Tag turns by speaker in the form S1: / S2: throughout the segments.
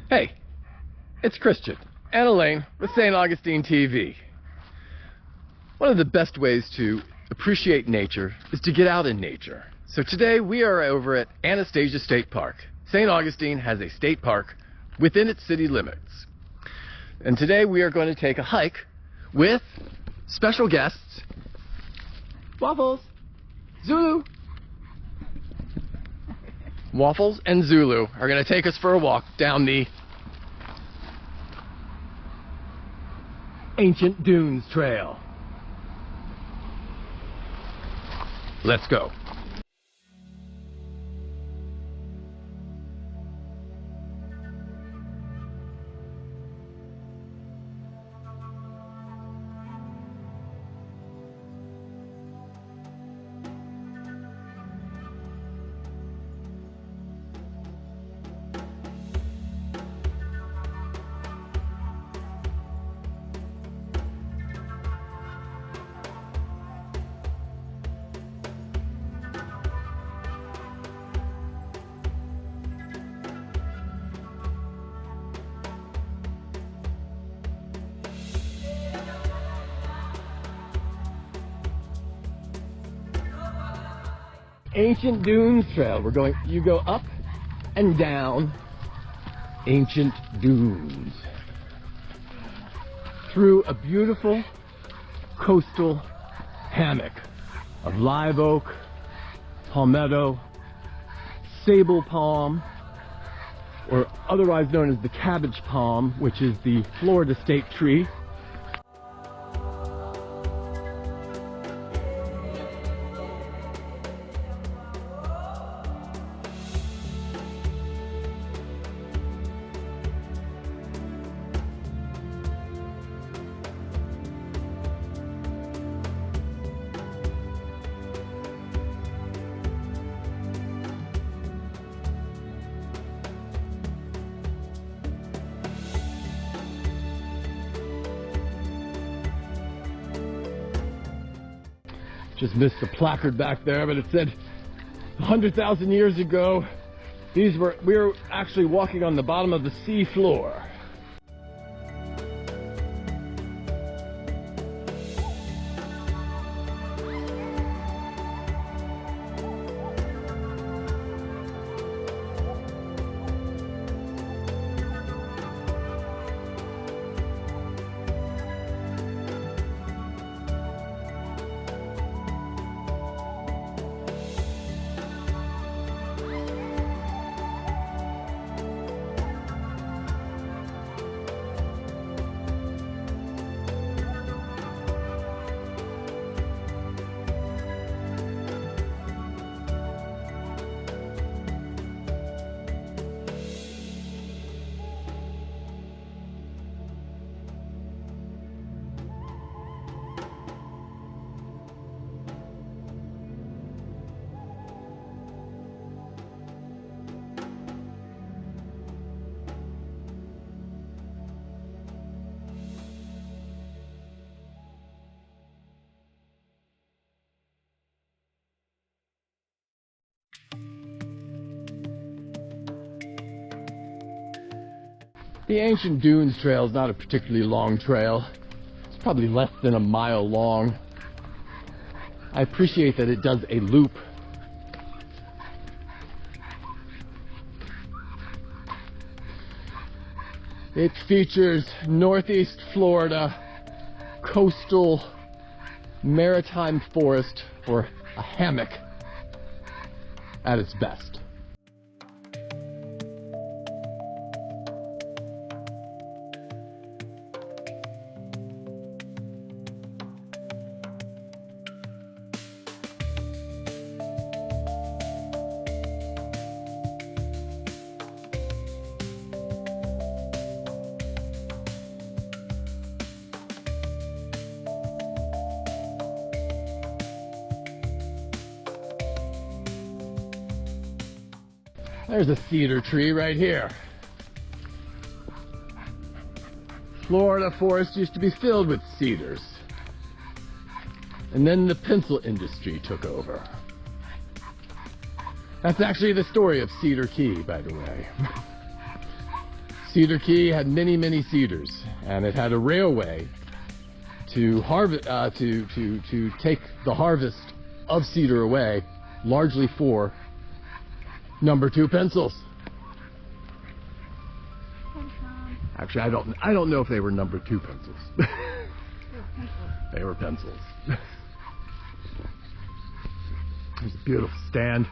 S1: Hey, it's Christian and Elaine with St. Augustine TV. One of the best ways to appreciate nature is to get out in nature. So today we are over at Anastasia State Park. St. Augustine has a state park within its city limits. And today we are going to take a hike with special guests, Waffles, Zooloo. Waffles and Zooloo are going to take us for a walk down the Ancient Dunes Trail. Let's go. Ancient Dunes Trail. You go up and down ancient dunes through a beautiful coastal hammock of live oak, palmetto, sable palm, or otherwise known as the cabbage palm, which is the Florida state tree. Just missed the placard back there, but it said 100,000 years ago, we were actually walking on the bottom of the sea floor. The Ancient Dunes Trail is not a particularly long trail. It's probably less than a mile long. I appreciate that it does a loop. It features Northeast Florida coastal maritime forest for a hammock at its best. There's a cedar tree right here. Florida forest used to be filled with cedars. And then the pencil industry took over. That's actually the story of Cedar Key, by the way. Cedar Key had many, many cedars, and it had a railway to to take the harvest of cedar away, largely for number 2 pencils. Actually, I don't know if they were number 2 pencils. They were pencils. There's a beautiful stand.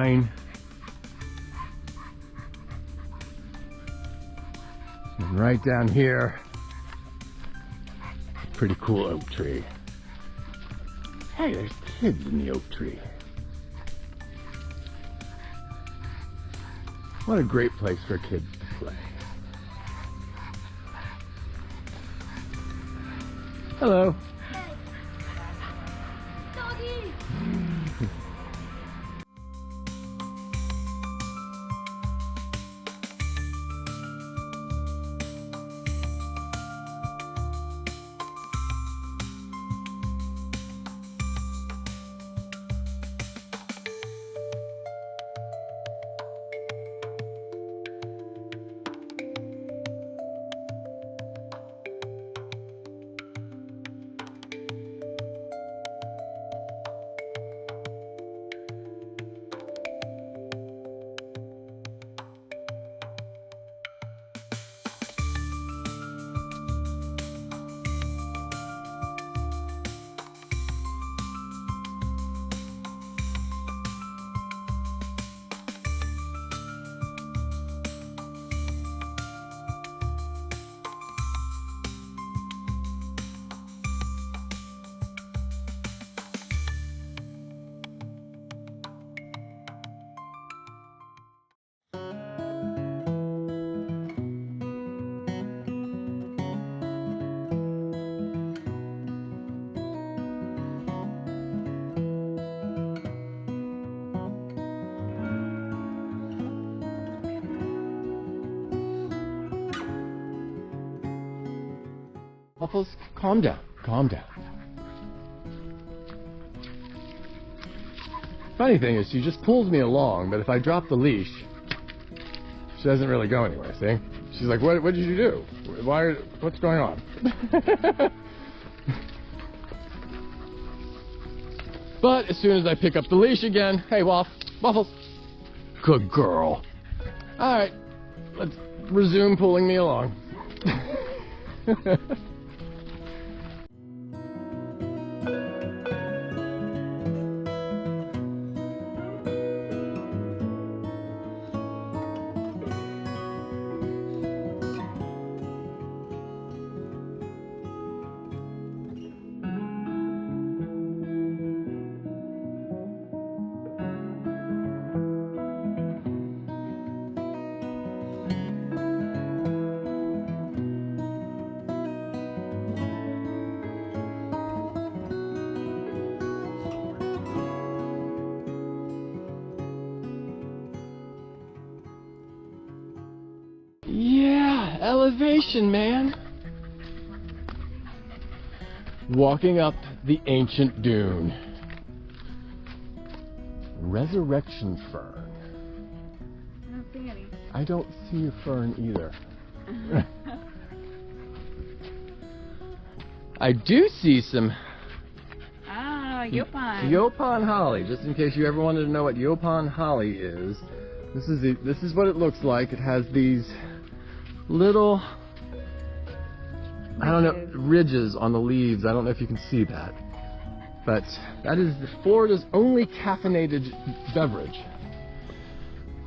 S1: And right down here, pretty cool oak tree. Hey, there's kids in the oak tree. What a great place for kids to play. Hello.
S2: Doggy!
S1: Waffles, calm down, calm down. Funny thing is, she just pulls me along, but if I drop the leash, she doesn't really go anywhere, see? She's like, what did you do? What's going on? But as soon as I pick up the leash again, hey, Waffles. Good girl. All right, let's resume pulling me along. Yeah, elevation, man. Walking up the ancient dune. Resurrection fern.
S2: I don't see any.
S1: I don't see a fern either. I do see some
S2: Yaupon.
S1: Yaupon holly. Just in case you ever wanted to know what Yaupon holly is, this is what it looks like. It has these little, I don't know, ridges on the leaves. I don't know if you can see that, but that is Florida's only caffeinated beverage.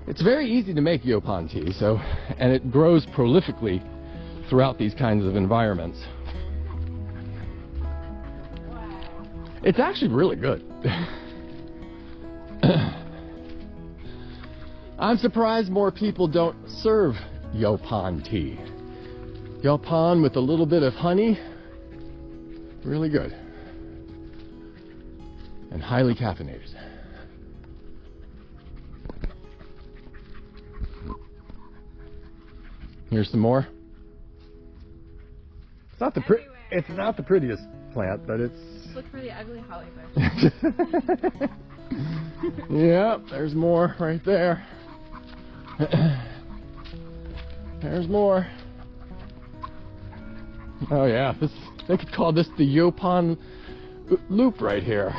S1: It's very easy to make Yaupon tea, and it grows prolifically throughout these kinds of environments. It's actually really good. I'm surprised more people don't serve Yopan tea. Yopan with a little bit of honey, really good. And highly caffeinated. Here's some more. It's not the prettiest plant, but it's
S2: Look for the ugly holly bush.
S1: yeah, there's more right there. There's more. Oh yeah, they could call this the Yopan loop right here.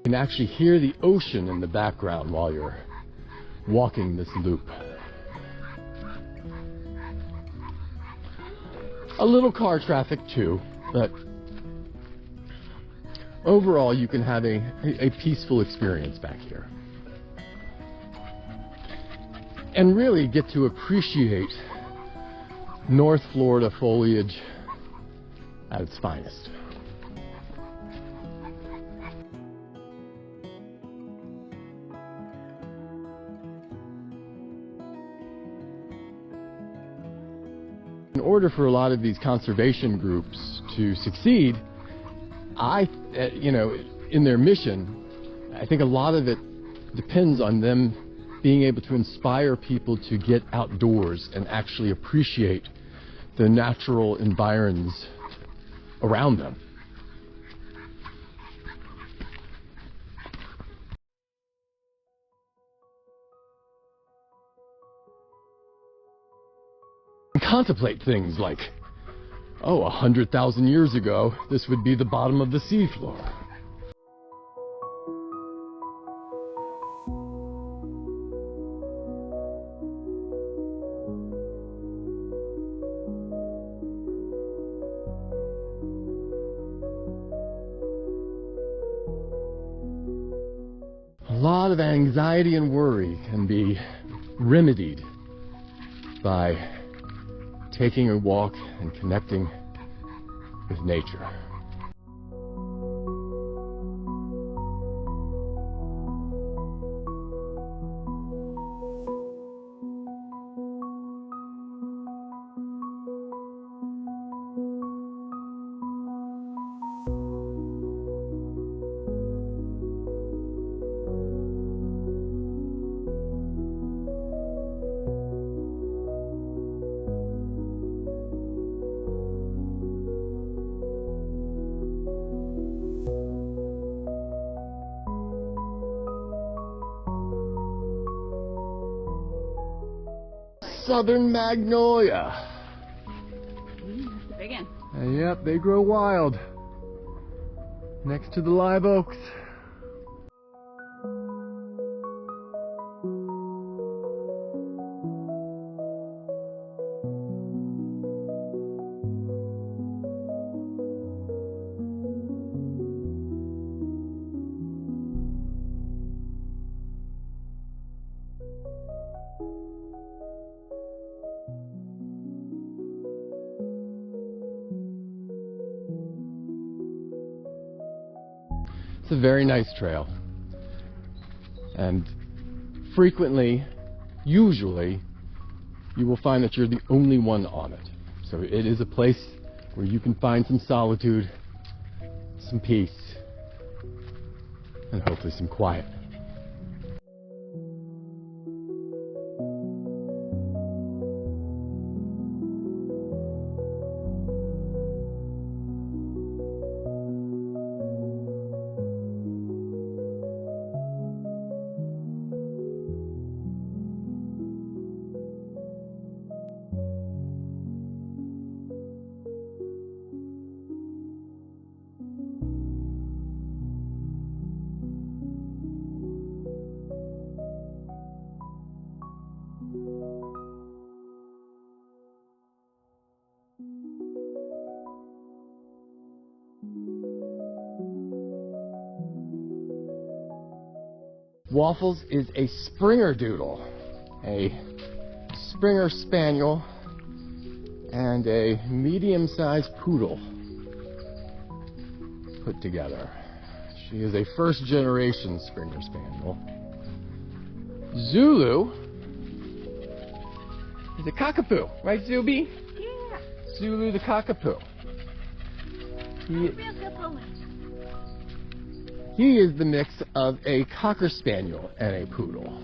S1: You can actually hear the ocean in the background while you're walking this loop. A little car traffic too, but overall you can have a peaceful experience back here. And really get to appreciate North Florida foliage at its finest. In order for a lot of these conservation groups to succeed, in their mission, I think a lot of it depends on them being able to inspire people to get outdoors and actually appreciate the natural environs around them. Contemplate things like, 100,000 years ago, this would be the bottom of the seafloor. A lot of anxiety and worry can be remedied by taking a walk and connecting with nature. Southern magnolia.
S2: That's a big one.
S1: Yep, they grow wild next to the live oaks. a very nice trail. And frequently, usually, you will find that you're the only one on it. So it is a place where you can find some solitude, some peace, and hopefully some quiet. Waffles is a Springer Doodle, a Springer Spaniel, and a medium-sized poodle put together. She is a first-generation Springer Spaniel. Zooloo is a cockapoo, right, Zuby?
S2: Yeah.
S1: Zooloo the cockapoo. He is the mix of a Cocker Spaniel and a Poodle.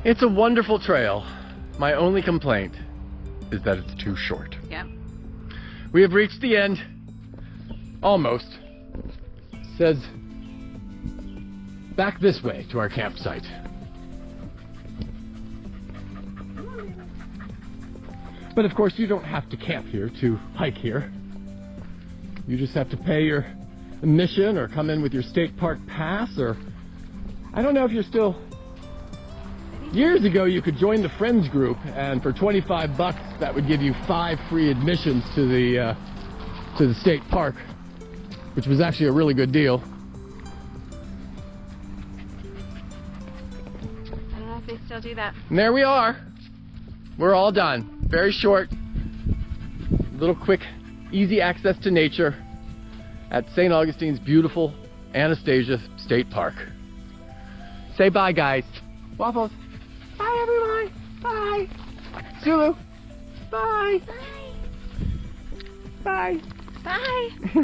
S1: It's a wonderful trail. My only complaint is that it's too short.
S2: Yep.
S1: We have reached the end. Almost. Says back this way to our campsite. But of course you don't have to camp here to hike here. You just have to pay your admission or come in with your state park pass, or I don't know if you're still... Years ago you could join the Friends group, and for $25 that would give you 5 free admissions to the state park, which was actually a really good deal.
S2: I don't know if they still do that.
S1: And there we are. We're all done. Very short, little quick, easy access to nature at St. Augustine's beautiful Anastasia State Park. Say bye, guys. Waffles. Bye, everyone. Bye. Zooloo. Bye.
S2: Bye.
S1: Bye.
S2: Bye.